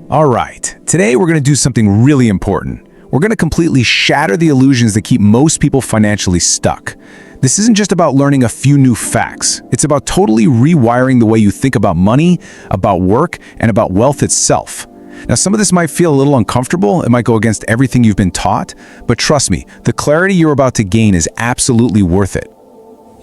All right, today we're going to do something really important. We're going to completely shatter the illusions that keep most people financially stuck. This isn't just about learning a few new facts. It's about totally rewiring the way you think about money, about work, and about wealth itself. Now, some of this might feel a little uncomfortable. It might go against everything you've been taught, but trust me, the clarity you're about to gain is absolutely worth it.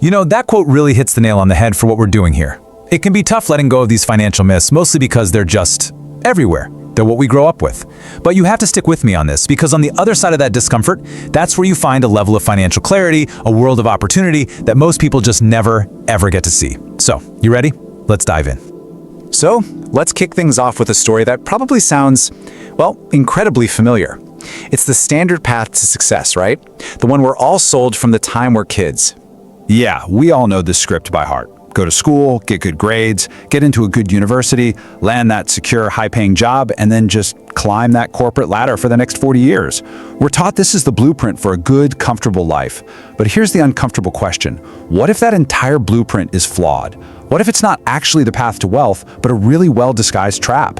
You know, that quote really hits the nail on the head for what we're doing here. It can be tough letting go of these financial myths, mostly because they're just everywhere. They're what we grow up with. But you have to stick with me on this, because on the other side of that discomfort, that's where you find a level of financial clarity, a world of opportunity that most people just never, ever get to see. So, you ready? Let's dive in. So, let's kick things off with a story that probably sounds, well, incredibly familiar. It's the standard path to success, right? The one we're all sold from the time we're kids. Yeah, we all know this script by heart. Go to school, get good grades, get into a good university, land that secure, high-paying job, and then just climb that corporate ladder for the next 40 years. We're taught this is the blueprint for a good, comfortable life. But here's the uncomfortable question. What if that entire blueprint is flawed? What if it's not actually the path to wealth, but a really well-disguised trap?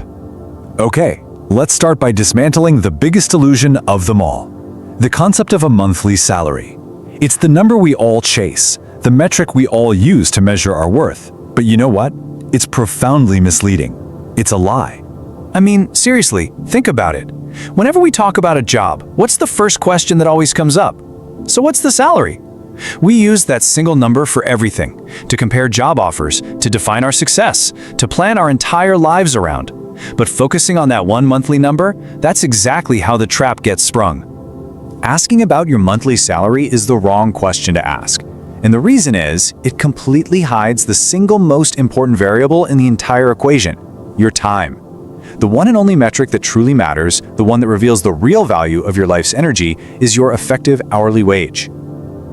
Okay, let's start by dismantling the biggest illusion of them all. The concept of a monthly salary. It's the number we all chase, the metric we all use to measure our worth. But you know what? It's profoundly misleading. It's a lie. I mean, seriously, think about it. Whenever we talk about a job, what's the first question that always comes up? So what's the salary? We use that single number for everything, to compare job offers, to define our success, to plan our entire lives around. But focusing on that one monthly number, that's exactly how the trap gets sprung. Asking about your monthly salary is the wrong question to ask. And the reason is, it completely hides the single most important variable in the entire equation, your time. The one and only metric that truly matters, the one that reveals the real value of your life's energy, is your effective hourly wage.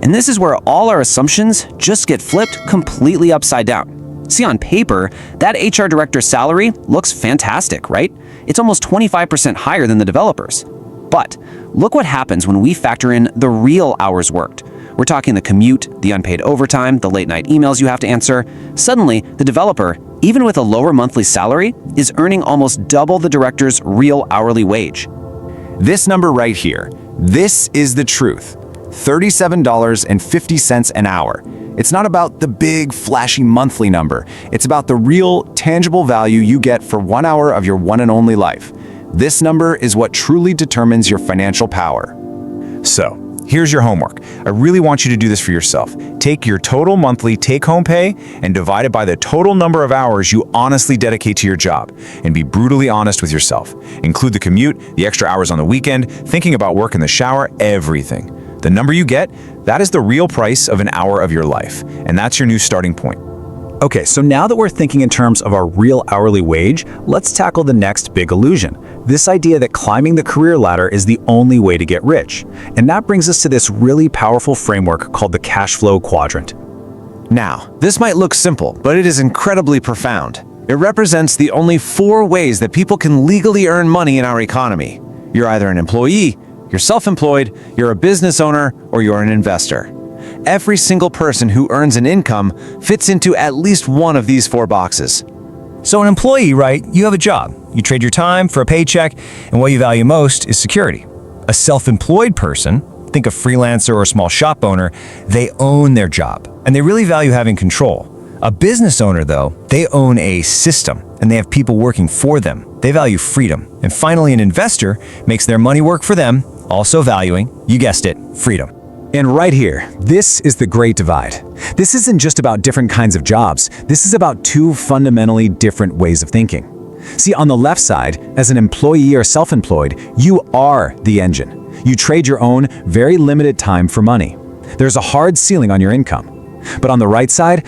And this is where all our assumptions just get flipped completely upside down. See, on paper, that HR director's salary looks fantastic, right? It's almost 25% higher than the developer's. But look what happens when we factor in the real hours worked. We're talking the commute, the unpaid overtime, the late-night emails you have to answer. Suddenly, the developer, even with a lower monthly salary, is earning almost double the director's real hourly wage. This number right here, this is the truth. $37.50 an hour. It's not about the big, flashy monthly number. It's about the real, tangible value you get for 1 hour of your one and only life. This number is what truly determines your financial power. So, here's your homework. I really want you to do this for yourself. Take your total monthly take-home pay and divide it by the total number of hours you honestly dedicate to your job. And be brutally honest with yourself. Include the commute, the extra hours on the weekend, thinking about work in the shower, everything. The number you get, that is the real price of an hour of your life. And that's your new starting point. Okay, so now that we're thinking in terms of our real hourly wage, let's tackle the next big illusion. This idea that climbing the career ladder is the only way to get rich. And that brings us to this really powerful framework called the Cashflow quadrant. Now, this might look simple, but it is incredibly profound. It represents the only 4 ways that people can legally earn money in our economy. You're either an employee, you're self-employed, you're a business owner, or you're an investor. Every single person who earns an income fits into at least one of these 4 boxes. So an employee, right? You have a job. You trade your time for a paycheck, and what you value most is security. A self-employed person, think a freelancer or a small shop owner, they own their job, and they really value having control. A business owner, though, they own a system, and they have people working for them. They value freedom. And finally, an investor makes their money work for them, also valuing, you guessed it, freedom. And right here, this is the great divide. This isn't just about different kinds of jobs. This is about 2 fundamentally different ways of thinking. See, on the left side, as an employee or self-employed, you are the engine. You trade your own, very limited time for money. There's a hard ceiling on your income. But on the right side,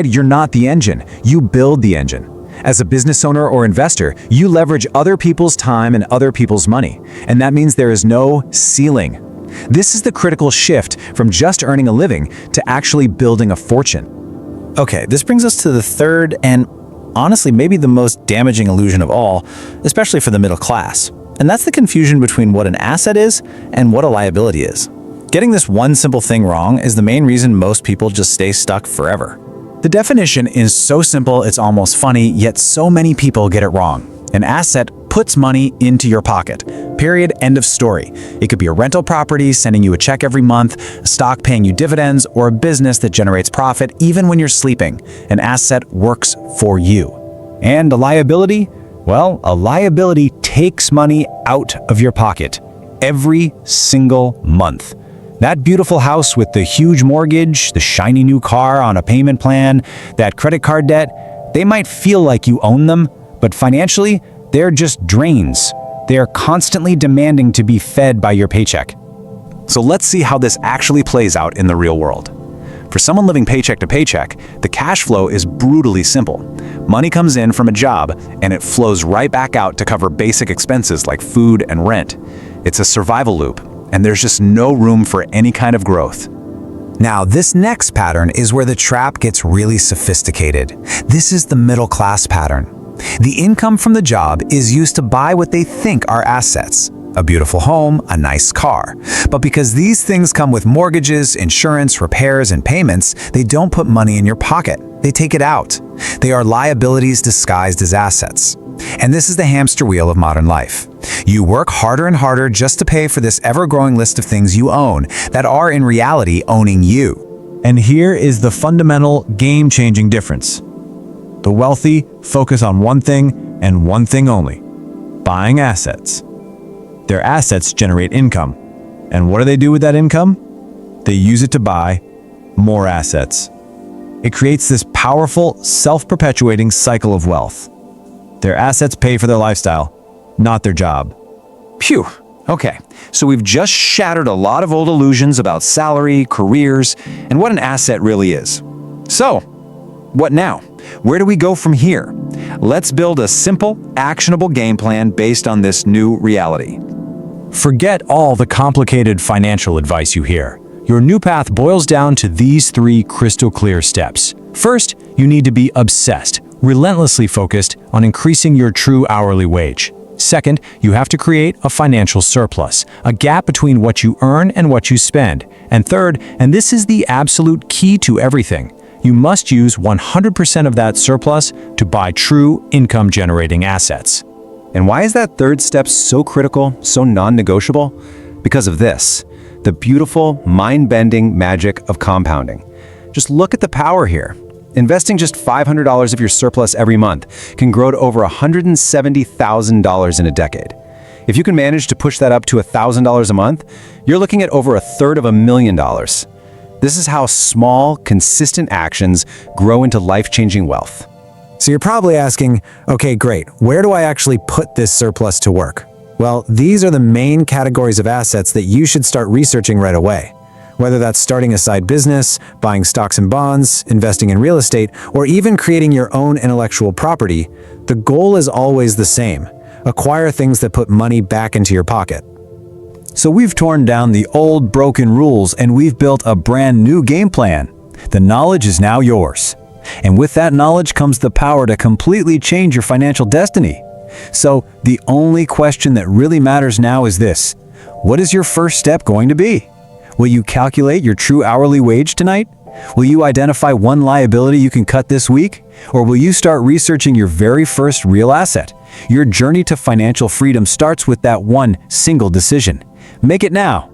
you're not the engine. You build the engine. As a business owner or investor, you leverage other people's time and other people's money. And that means there is no ceiling. This is the critical shift from just earning a living to actually building a fortune. Okay, this brings us to the third and honestly maybe the most damaging illusion of all, especially for the middle class. And that's the confusion between what an asset is and what a liability is. Getting this one simple thing wrong is the main reason most people just stay stuck forever. The definition is so simple it's almost funny, yet so many people get it wrong. An asset puts money into your pocket. Period. End of story. It could be a rental property sending you a check every month, a stock paying you dividends, or a business that generates profit even when you're sleeping. An asset works for you. And a liability? Well, a liability takes money out of your pocket every single month. That beautiful house with the huge mortgage, the shiny new car on a payment plan, that credit card debt, they might feel like you own them, but financially, they're just drains. They are constantly demanding to be fed by your paycheck. So let's see how this actually plays out in the real world. For someone living paycheck to paycheck, the cash flow is brutally simple. Money comes in from a job, and it flows right back out to cover basic expenses like food and rent. It's a survival loop, and there's just no room for any kind of growth. Now, this next pattern is where the trap gets really sophisticated. This is the middle class pattern. The income from the job is used to buy what they think are assets. A beautiful home, a nice car. But because these things come with mortgages, insurance, repairs, and payments, they don't put money in your pocket. They take it out. They are liabilities disguised as assets. And this is the hamster wheel of modern life. You work harder and harder just to pay for this ever-growing list of things you own that are in reality owning you. And here is the fundamental game-changing difference. The wealthy focus on one thing and one thing only: buying assets. Their assets generate income. And what do they do with that income? They use it to buy more assets. It creates this powerful, self-perpetuating cycle of wealth. Their assets pay for their lifestyle, not their job. Phew. Okay, so we've just shattered a lot of old illusions about salary, careers, and what an asset really is. So, what now? Where do we go from here? Let's build a simple, actionable game plan based on this new reality. Forget all the complicated financial advice you hear. Your new path boils down to these 3 crystal clear steps. First, you need to be obsessed, relentlessly focused on increasing your true hourly wage. Second, you have to create a financial surplus, a gap between what you earn and what you spend. And third, and this is the absolute key to everything, you must use 100% of that surplus to buy true income-generating assets. And why is that third step so critical, so non-negotiable? Because of this, the beautiful, mind-bending magic of compounding. Just look at the power here. Investing just $500 of your surplus every month can grow to over $170,000 in a decade. If you can manage to push that up to $1,000 a month, you're looking at over $350,000. This is how small, consistent actions grow into life-changing wealth. So you're probably asking, okay, great, where do I actually put this surplus to work? Well, these are the main categories of assets that you should start researching right away. Whether that's starting a side business, buying stocks and bonds, investing in real estate, or even creating your own intellectual property, the goal is always the same: acquire things that put money back into your pocket. So we've torn down the old broken rules and we've built a brand new game plan. The knowledge is now yours. And with that knowledge comes the power to completely change your financial destiny. So the only question that really matters now is this: what is your first step going to be? Will you calculate your true hourly wage tonight? Will you identify one liability you can cut this week? Or will you start researching your very first real asset? Your journey to financial freedom starts with that one single decision. Make it now.